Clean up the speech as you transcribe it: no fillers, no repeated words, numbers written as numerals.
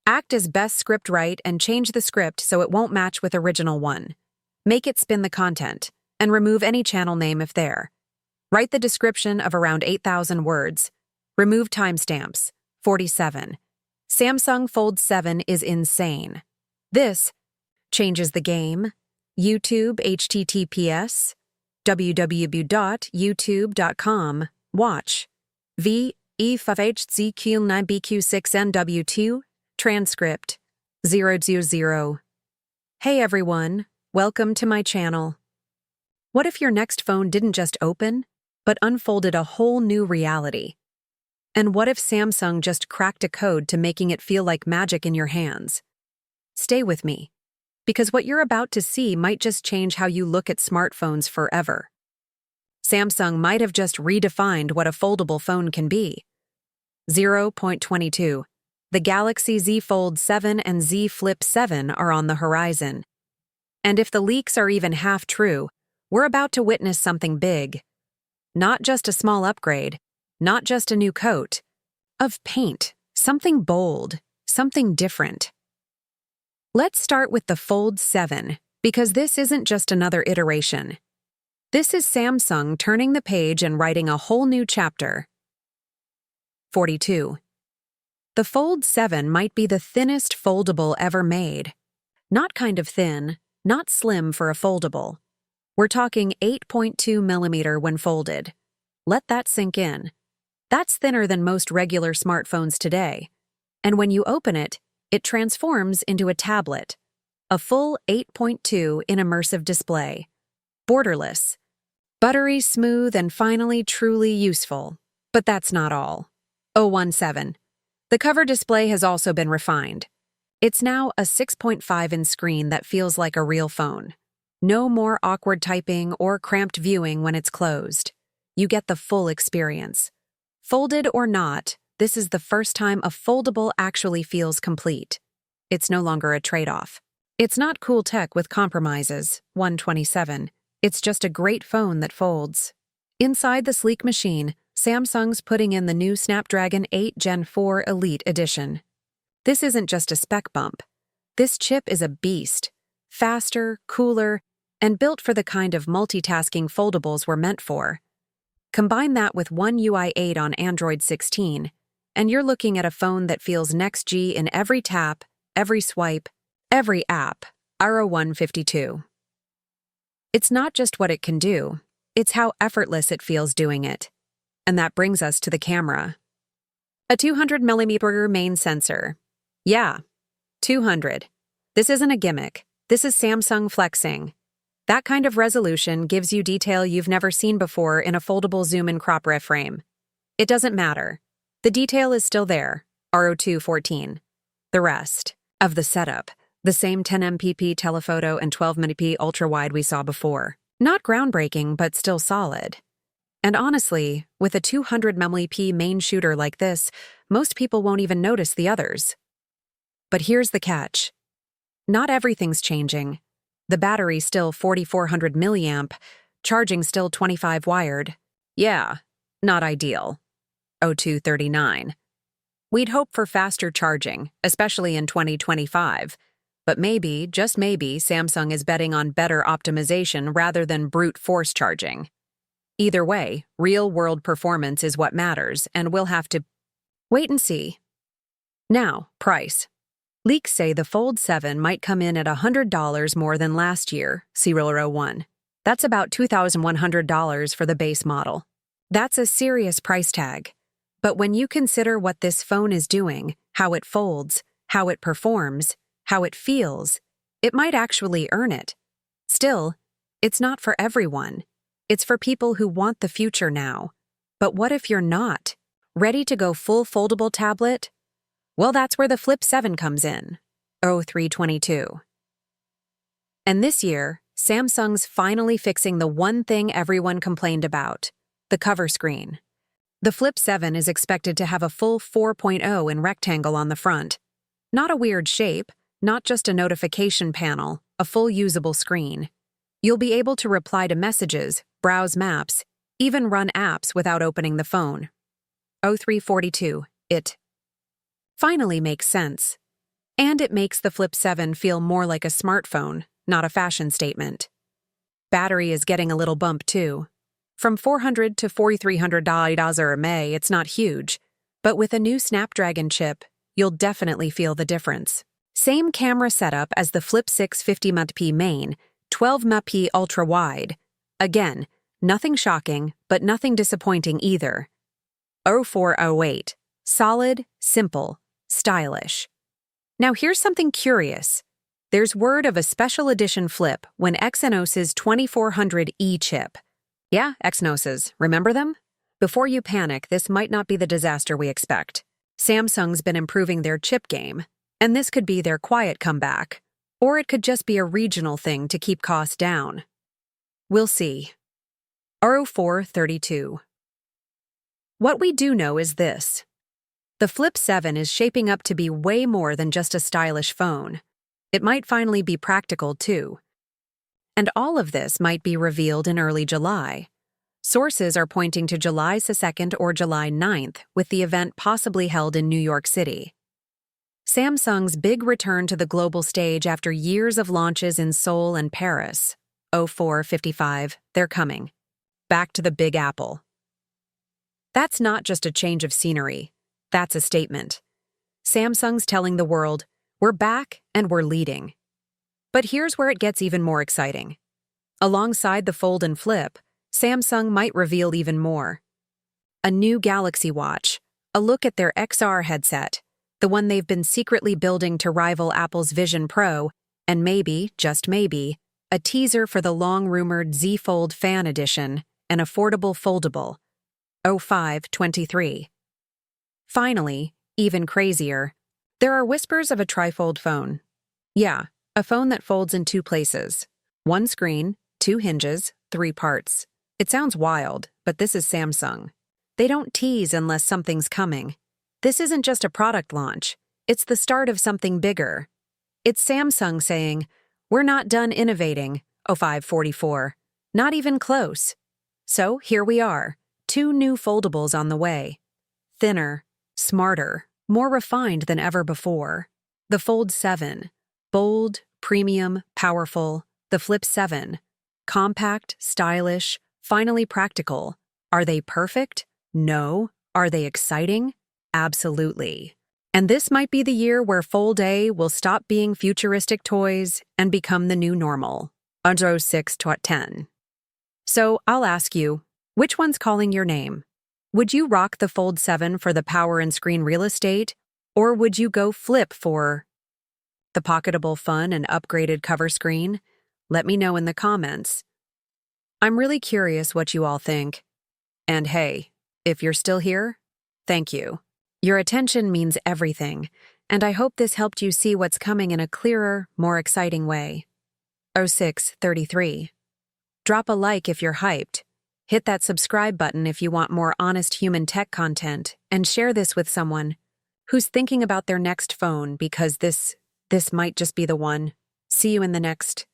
Act as best script right and change the script so it won't match with original one. Make it spin the content, and remove any channel name if there. Write the description of around 8,000 words. Remove timestamps, 47. Samsung Fold 7 is insane. This changes the game. YouTube https www.youtube.com. Watch. V. E5HZQ9BQ6NW2. Transcript 000. Hey everyone, welcome to my channel. What if your next phone didn't just open, but unfolded a whole new reality? And what if Samsung just cracked a code to making it feel like magic in your hands? Stay with me, because what you're about to see might just change how you look at smartphones forever. Samsung might have just redefined what a foldable phone can be. 0.22. The Galaxy Z Fold 7 and Z Flip 7 are on the horizon. And if the leaks are even half true, we're about to witness something big. Not just a small upgrade, not just a new coat of paint, something bold, something different. Let's start with the Fold 7, because this isn't just another iteration. This is Samsung turning the page and writing a whole new chapter. 42. The Fold 7 might be the thinnest foldable ever made. Not kind of thin, not slim for a foldable. We're talking 8.2 millimeter when folded. Let that sink in. That's thinner than most regular smartphones today. And when you open it, it transforms into a tablet. A full 8.2 in immersive display. Borderless. Buttery smooth and finally truly useful. But that's not all. 017. The cover display has also been refined. It's now a 6.5-inch screen that feels like a real phone. No more awkward typing or cramped viewing when it's closed. You get the full experience. Folded or not, this is the first time a foldable actually feels complete. It's no longer a trade-off. It's not cool tech with compromises, 127. It's just a great phone that folds. Inside the sleek machine, Samsung's putting in the new Snapdragon 8 Gen 4 Elite Edition. This isn't just a spec bump. This chip is a beast. Faster, cooler, and built for the kind of multitasking foldables we're meant for. Combine that with One UI 8 on Android 16, and you're looking at a phone that feels next G in every tap, every swipe, every app. Aro 152. It's not just what it can do, it's how effortless it feels doing it. And that brings us to the camera. A 200mm main sensor. Yeah, 200. This isn't a gimmick. This is Samsung flexing. That kind of resolution gives you detail you've never seen before in a foldable zoom-in crop ref frame. It doesn't matter. The detail is still there, RO214. The rest of the setup, the same 10MP telephoto and 12MP ultra-wide we saw before. Not groundbreaking, but still solid. And honestly, with a 200mm main shooter like this, most people won't even notice the others. But here's the catch. Not everything's changing. The battery's still 4400 milliamp, charging still 25 wired. Yeah, not ideal. 0239. We'd hope for faster charging, especially in 2025. But maybe, just maybe, Samsung is betting on better optimization rather than brute force charging. Either way, real-world performance is what matters, and we'll have to wait and see. Now, price. Leaks say the Fold 7 might come in at $100 more than last year, 001. That's about $2,100 for the base model. That's a serious price tag. But when you consider what this phone is doing, how it folds, how it performs, how it feels, it might actually earn it. Still, it's not for everyone. It's for people who want the future now. But what if you're not? Ready to go full foldable tablet? Well, that's where the Flip 7 comes in. 0322. And this year, Samsung's finally fixing the one thing everyone complained about, the cover screen. The Flip 7 is expected to have a full 4.0 in rectangle on the front. Not a weird shape, not just a notification panel, a full usable screen. You'll be able to reply to messages, browse maps, even run apps without opening the phone. 0342. It finally makes sense. And it makes the Flip 7 feel more like a smartphone, not a fashion statement. Battery is getting a little bump too. From $400 to $4,300 or May, it's not huge, but with a new Snapdragon chip, you'll definitely feel the difference. Same camera setup as the Flip 6 50MP main, 12MP ultra-wide. Again, nothing shocking, but nothing disappointing either. 0408. Solid, simple, stylish. Now here's something curious. There's word of a special edition Flip when Exynos's 2400E chip. Yeah, Exynos's, remember them? Before you panic, this might not be the disaster we expect. Samsung's been improving their chip game, and this could be their quiet comeback. Or it could just be a regional thing to keep costs down. We'll see. 0432. What we do know is this. The Flip 7 is shaping up to be way more than just a stylish phone. It might finally be practical, too. And all of this might be revealed in early July. Sources are pointing to July 2nd or July 9th, with the event possibly held in New York City. Samsung's big return to the global stage after years of launches in Seoul and Paris. 0455, they're coming. Back to the Big Apple. That's not just a change of scenery. That's a statement. Samsung's telling the world, we're back and we're leading. But here's where it gets even more exciting. Alongside the Fold and Flip, Samsung might reveal even more. A new Galaxy Watch, a look at their XR headset, the one they've been secretly building to rival Apple's Vision Pro, and maybe, just maybe, a teaser for the long-rumored Z Fold Fan Edition, an affordable foldable. 0523. Finally, even crazier, there are whispers of a trifold phone. Yeah, a phone that folds in two places. One screen, two hinges, three parts. It sounds wild, but this is Samsung. They don't tease unless something's coming. This isn't just a product launch. It's the start of something bigger. It's Samsung saying, we're not done innovating, 0544. Not even close. So here we are, two new foldables on the way. Thinner, smarter, more refined than ever before. The Fold 7. Bold, premium, powerful. The Flip 7. Compact, stylish, finally practical. Are they perfect? No. Are they exciting? Absolutely. And this might be the year where Fold A will stop being futuristic toys and become the new normal. 06 to 10. So I'll ask you, which one's calling your name? Would you rock the Fold 7 for the power and screen real estate, or would you go Flip for the pocketable fun and upgraded cover screen? Let me know in the comments. I'm really curious what you all think. And hey, if you're still here, thank you. Your attention means everything, and I hope this helped you see what's coming in a clearer, more exciting way. 0633. Drop a like if you're hyped. Hit that subscribe button if you want more honest human tech content, and share this with someone who's thinking about their next phone because this might just be the one. See you in the next